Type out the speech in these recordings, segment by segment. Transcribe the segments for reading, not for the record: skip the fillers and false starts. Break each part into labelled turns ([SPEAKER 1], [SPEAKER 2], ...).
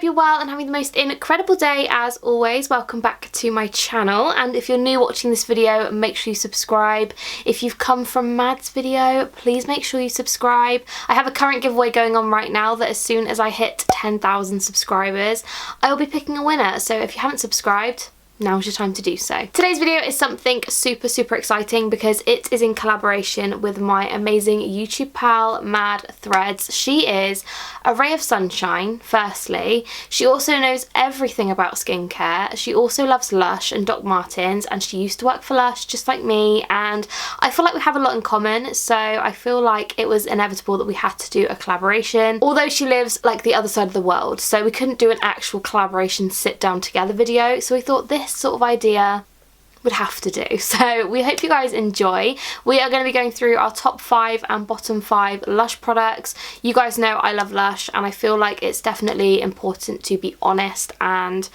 [SPEAKER 1] hope you're well and having the most incredible day as always. Welcome back to my channel, and if you're new watching this video, make sure you subscribe. If you've come from Mad's video, please make sure you subscribe. I have a current giveaway going on right now that as soon as I hit 10,000 subscribers, I will be picking a winner. So if you haven't subscribed, now's your time to do so. Today's video is something super exciting because it is in collaboration with my amazing YouTube pal, MADTHREADS. She is a ray of sunshine, firstly. She also knows everything about skincare. She also loves Lush and Doc Martens, and she used to work for Lush just like me, and I feel like we have a lot in common, so I feel like it was inevitable that we had to do a collaboration. Although she lives like the other side of the world, so we couldn't do an actual collaboration sit down together video, so we thought this sort of idea would have to do. So we hope you guys enjoy. We are going to be going through our top 5 and bottom 5 Lush products. You guys know I love Lush, and I feel like it's definitely important to be honest and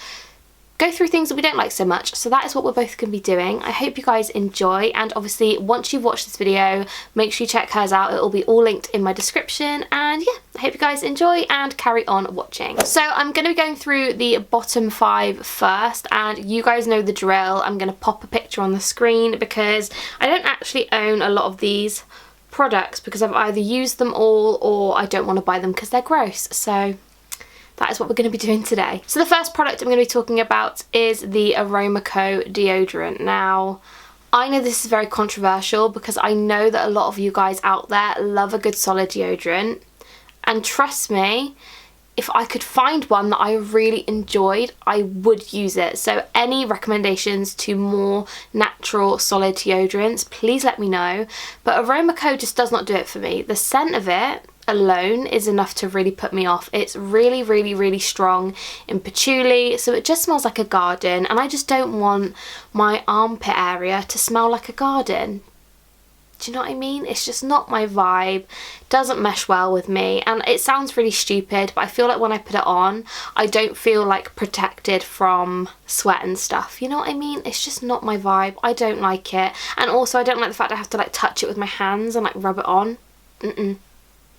[SPEAKER 1] go through things that we don't like so much. So that is what we're both going to be doing. I hope you guys enjoy, and obviously once you've watched this video, make sure you check hers out. It will be all linked in my description, and yeah, I hope you guys enjoy and carry on watching. So I'm going to be going through the bottom 5 first, and you guys know the drill. I'm going to pop a picture on the screen because I don't actually own a lot of these products because I've either used them all or I don't want to buy them because they're gross. So that is what we're going to be doing today. So the first product I'm going to be talking about is the Aroma Co deodorant. Now, I know this is very controversial because I know that a lot of you guys out there love a good solid deodorant. And trust me, if I could find one that I really enjoyed, I would use it. So any recommendations to more natural solid deodorants, please let me know. But Aroma Co just does not do it for me. The scent of it alone is enough to really put me off. It's really strong in patchouli, so it just smells like a garden, and I just don't want my armpit area to smell like a garden. Do you know what I mean? It's just not my vibe, doesn't mesh well with me, and it sounds really stupid, but I feel like when I put it on, I don't feel like protected from sweat and stuff. You know what I mean? It's just not my vibe. I don't like it, and also I don't like the fact I have to like touch it with my hands and like rub it on.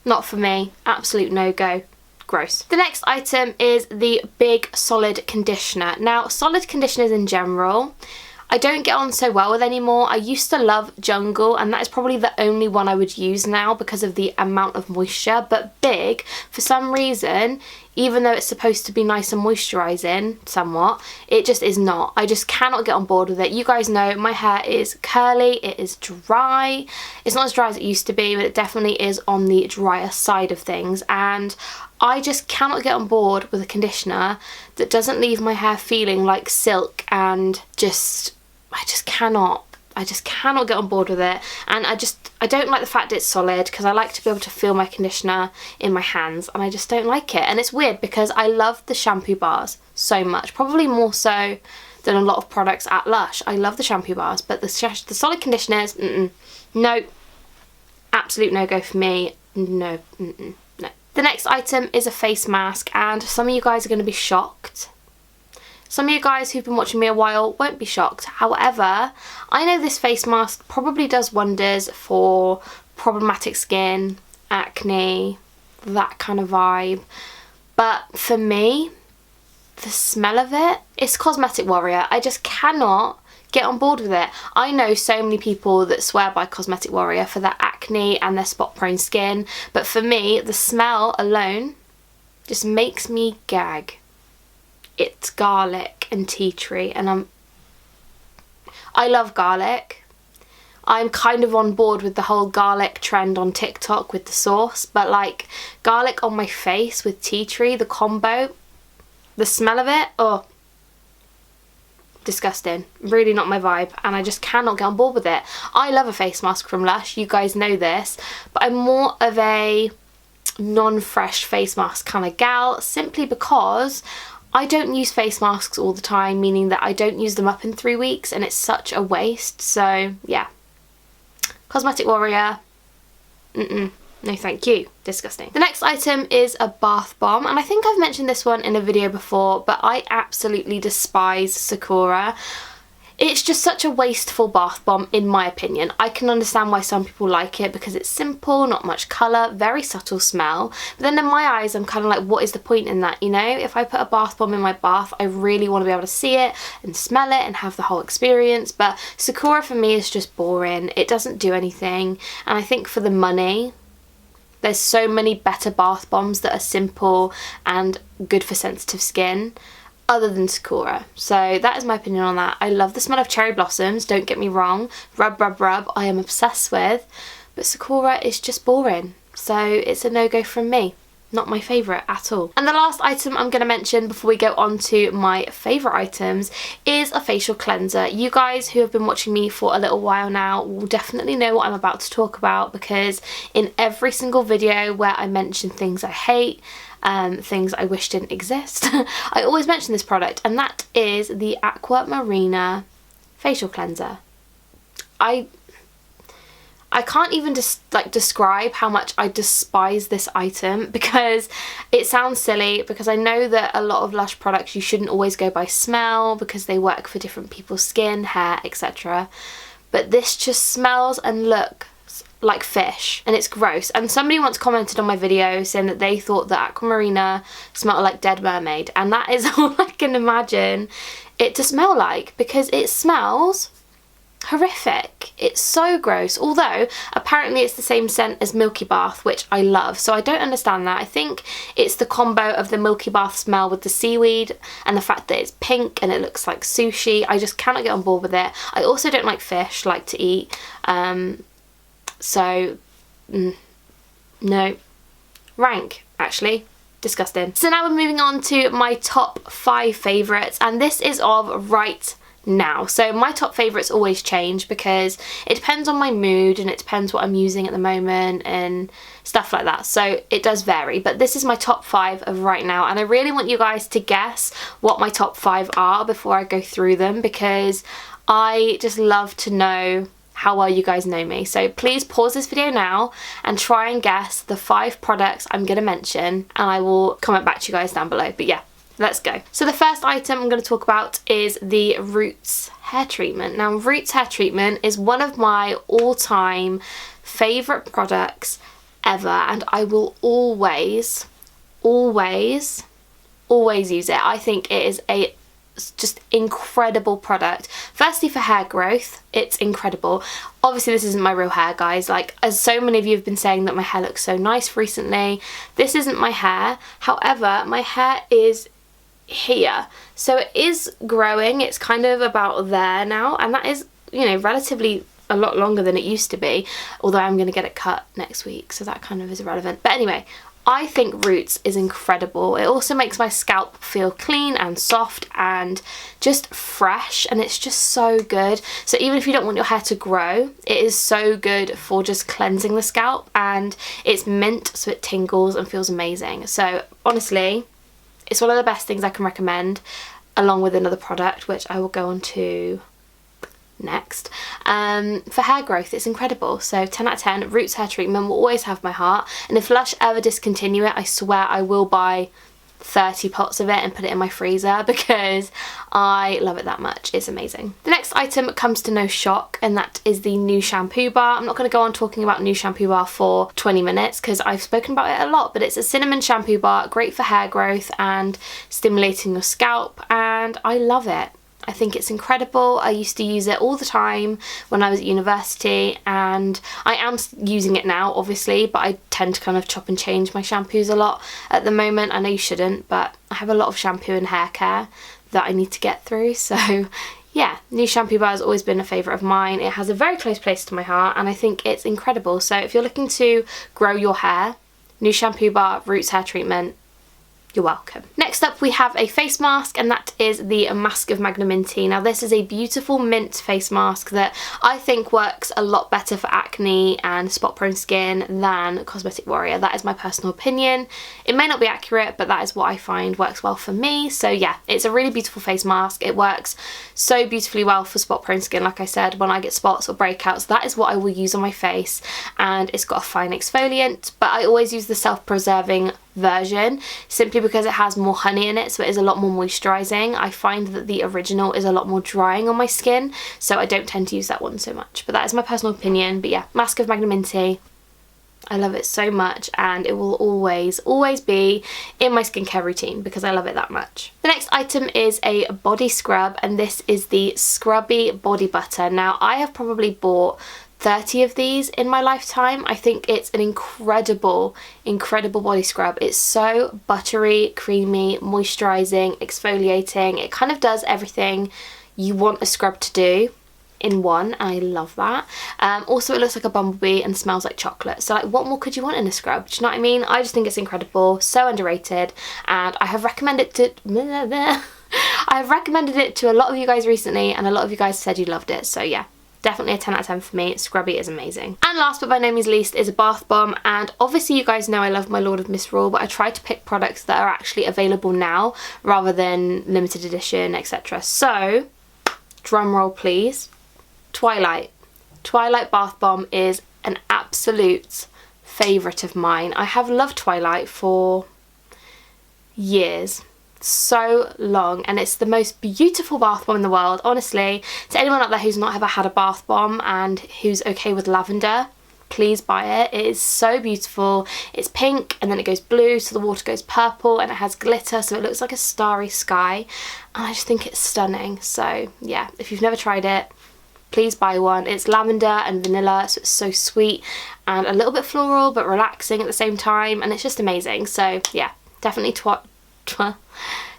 [SPEAKER 1] Not for me. Absolute no-go. Gross. The next item is the Big Solid Conditioner. Now, solid conditioners in general, I don't get on so well with anymore. I used to love Jungle, and that is probably the only one I would use now because of the amount of moisture. But Big, for some reason, even though it's supposed to be nice and moisturising somewhat, it just is not. I just cannot get on board with it. You guys know my hair is curly, it is dry. It's not as dry as it used to be, but it definitely is on the drier side of things, and I just cannot get on board with a conditioner that doesn't leave my hair feeling like silk, and I just cannot get on board with it. And I don't like the fact it's solid because I like to be able to feel my conditioner in my hands, and I just don't like it. And it's weird because I love the shampoo bars so much, probably more so than a lot of products at Lush. I love the shampoo bars, but the solid conditioners, no, absolute no-go for me. No, no. The next item is a face mask, and some of you guys are going to be shocked. Some of you guys who've been watching me a while won't be shocked. However, I know this face mask probably does wonders for problematic skin, acne, that kind of vibe. But for me, the smell of it, it's Cosmetic Warrior. I just cannot get on board with it. I know so many people that swear by Cosmetic Warrior for their acne and their spot prone skin, but for me, the smell alone just makes me gag. It's garlic and tea tree, and I love garlic. I'm kind of on board with the whole garlic trend on TikTok with the sauce, but like garlic on my face with tea tree, the combo, the smell of it, oh, disgusting. Really not my vibe, and I just cannot get on board with it. I love a face mask from Lush, you guys know this, but I'm more of a non-fresh face mask kind of gal, simply because I don't use face masks all the time, meaning that I don't use them up in 3 weeks, and it's such a waste. So yeah, Cosmetic Warrior, no thank you, disgusting. The next item is a bath bomb, and I think I've mentioned this one in a video before, but I absolutely despise Sakura. It's just such a wasteful bath bomb in my opinion. I can understand why some people like it because it's simple, not much colour, very subtle smell. But then in my eyes I'm kind of like, what is the point in that, you know? If I put a bath bomb in my bath, I really want to be able to see it and smell it and have the whole experience. But Sakura for me is just boring. It doesn't do anything. And I think for the money, there's so many better bath bombs that are simple and good for sensitive skin other than Sakura. So that is my opinion on that. I love the smell of cherry blossoms, don't get me wrong. Rub, rub, rub, I am obsessed with. But Sakura is just boring. So it's a no-go from me. Not my favourite at all. And the last item I'm going to mention before we go on to my favourite items is a facial cleanser. You guys who have been watching me for a little while now will definitely know what I'm about to talk about, because in every single video where I mention things I hate, things I wish didn't exist, I always mention this product, and that is the Aqua Marina facial cleanser. I can't even just describe how much I despise this item, because it sounds silly, because I know that a lot of Lush products you shouldn't always go by smell because they work for different people's skin, hair, etc. But this just smells and looks like fish, and it's gross. And somebody once commented on my video saying that they thought that Aqua Marina smelled like Dead Mermaid, and that is all I can imagine it to smell like, because it smells horrific. It's so gross, although apparently it's the same scent as Milky Bath, which I love, so I don't understand that. I think it's the combo of the Milky Bath smell with the seaweed and the fact that it's pink and it looks like sushi. I just cannot get on board with it. I also don't like fish, like to eat, so no. Rank, actually. Disgusting. So now we're moving on to my top 5 favourites, and this is of right now. So my top favourites always change because it depends on my mood and it depends what I'm using at the moment and stuff like that. So it does vary, but this is my top 5 of right now, and I really want you guys to guess what my top 5 are before I go through them, because I just love to know how well you guys know me. So please pause this video now and try and guess the 5 products I'm going to mention, and I will comment back to you guys down below. But yeah, let's go. So the first item I'm going to talk about is the Roots hair treatment. Now Roots hair treatment is one of my all-time favourite products ever, and I will always use it. I think it is a just incredible product. Firstly, for hair growth, it's incredible. Obviously this isn't my real hair, guys, like, as so many of you have been saying that my hair looks so nice recently. This isn't my hair, however my hair is here, so it is growing. It's kind of about there now, and that is, you know, relatively a lot longer than it used to be, although I'm going to get it cut next week, so that kind of is irrelevant. But anyway, I think Roots is incredible. It also makes my scalp feel clean and soft and just fresh, and it's just so good. So even if you don't want your hair to grow, it is so good for just cleansing the scalp, and it's mint, so it tingles and feels amazing. So honestly, it's one of the best things I can recommend, along with another product which I will go on to next. For hair growth, it's incredible. So 10 out of 10. Roots hair treatment will always have my heart, and if Lush ever discontinue it, I swear I will buy 30 pots of it and put it in my freezer, because I love it that much. It's amazing. The next item comes to no shock, and that is the new shampoo bar. I'm not going to go on talking about new shampoo bar for 20 minutes because I've spoken about it a lot, but it's a cinnamon shampoo bar, great for hair growth and stimulating your scalp, and I love it. I think it's incredible. I used to use it all the time when I was at university, and I am using it now obviously, but I tend to kind of chop and change my shampoos a lot at the moment. I know you shouldn't, but I have a lot of shampoo and hair care that I need to get through, so yeah, new shampoo bar has always been a favourite of mine. It has a very close place to my heart, and I think it's incredible. So if you're looking to grow your hair, new shampoo bar, Roots hair treatment, you're welcome. Next up we have a face mask, and that is the Mask of Magnaminty. Now this is a beautiful mint face mask that I think works a lot better for acne and spot prone skin than Cosmetic Warrior. That is my personal opinion. It may not be accurate, but that is what I find works well for me. So yeah, it's a really beautiful face mask. It works so beautifully well for spot prone skin. Like I said, when I get spots or breakouts, that is what I will use on my face, and it's got a fine exfoliant, but I always use the self-preserving version simply because it has more honey in it, so it is a lot more moisturising. I find that the original is a lot more drying on my skin, so I don't tend to use that one so much. But that is my personal opinion. But yeah, Mask of Magnum Minty. I love it so much, and it will always be in my skincare routine because I love it that much. The next item is a body scrub, and this is the Scrubby Body Butter. Now, I have probably bought 30 of these in my lifetime. I think it's an incredible body scrub. It's so buttery, creamy, moisturising, exfoliating. It kind of does everything you want a scrub to do in one, and I love that. Also, it looks like a bumblebee and smells like chocolate, so like, what more could you want in a scrub? Do you know what I mean? I just think it's incredible, so underrated, and I have recommended it to I have recommended it to a lot of you guys recently, and a lot of you guys said you loved it, so yeah, definitely a 10 out of 10 for me. Scrubby is amazing. And last but by no means least is a bath bomb, and obviously you guys know I love my Lord of Misrule, but I try to pick products that are actually available now rather than limited edition, etc. So, drum roll please. Twilight bath bomb is an absolute favourite of mine. I have loved Twilight for years, so long, and it's the most beautiful bath bomb in the world. Honestly, to anyone out there who's not ever had a bath bomb and who's okay with lavender, please buy it. It is so beautiful. It's pink and then it goes blue, so the water goes purple, and it has glitter, so it looks like a starry sky, and I just think it's stunning. So yeah, if you've never tried it, please buy one. It's lavender and vanilla, so it's so sweet and a little bit floral but relaxing at the same time, and it's just amazing. So yeah, definitely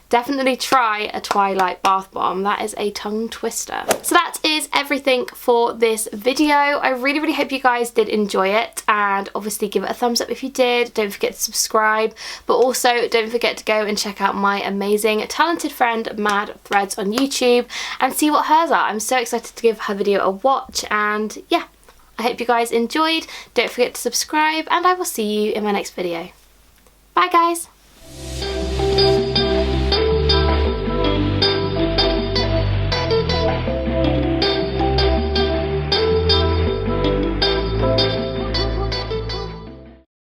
[SPEAKER 1] definitely try a Twilight bath bomb. That is a tongue twister. So that is everything for this video. I really hope you guys did enjoy it, and obviously give it a thumbs up if you did. Don't forget to subscribe, but also don't forget to go and check out my amazing talented friend MADTHREADS on YouTube and see what hers are. I'm so excited to give her video a watch, and yeah, I hope you guys enjoyed. Don't forget to subscribe, and I will see you in my next video. Bye guys!